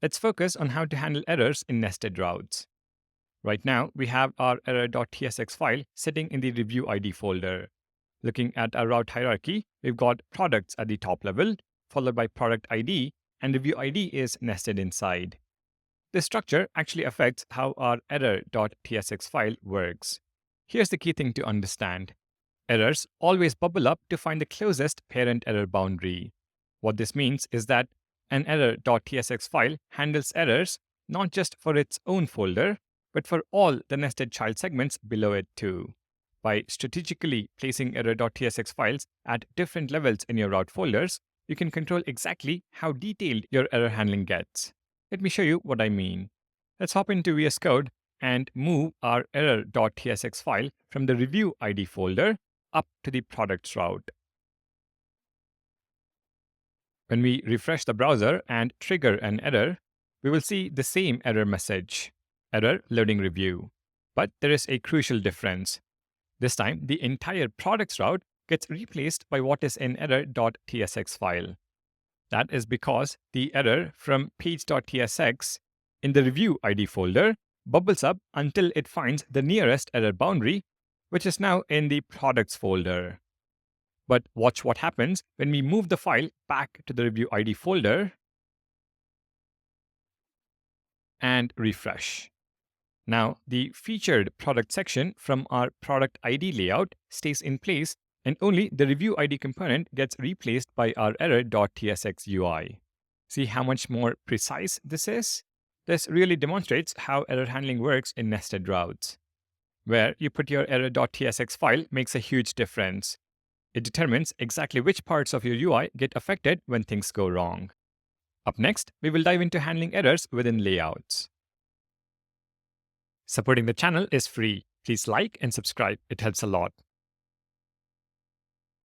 let's focus on how to handle errors in nested routes. Right now, we have our error.tsx file sitting in the review ID folder. Looking at our route hierarchy, we've got products at the top level, followed by product ID, and review ID is nested inside. This structure actually affects how our error.tsx file works. Here's the key thing to understand. Errors always bubble up to find the closest parent error boundary. What this means is that an error.tsx file handles errors not just for its own folder, but for all the nested child segments below it too. By strategically placing error.tsx files at different levels in your route folders, you can control exactly how detailed your error handling gets. Let me show you what I mean. Let's hop into VSCode and move our error.tsx file from the review ID folder up to the products route. When we refresh the browser and trigger an error, we will see the same error message, error loading review. But there is a crucial difference. This time, the entire products route gets replaced by what is in error.tsx file. That is because the error from page.tsx in the review ID folder bubbles up until it finds the nearest error boundary, which is now in the products folder. But watch what happens when we move the file back to the review ID folder and refresh. Now, the featured product section from our product ID layout stays in place, and only the review ID component gets replaced by our error.tsx UI. See how much more precise this is? This really demonstrates how error handling works in nested routes. Where you put your error.tsx file makes a huge difference. It determines exactly which parts of your UI get affected when things go wrong. Up next, we will dive into handling errors within layouts. Supporting the channel is free. Please like and subscribe, it helps a lot.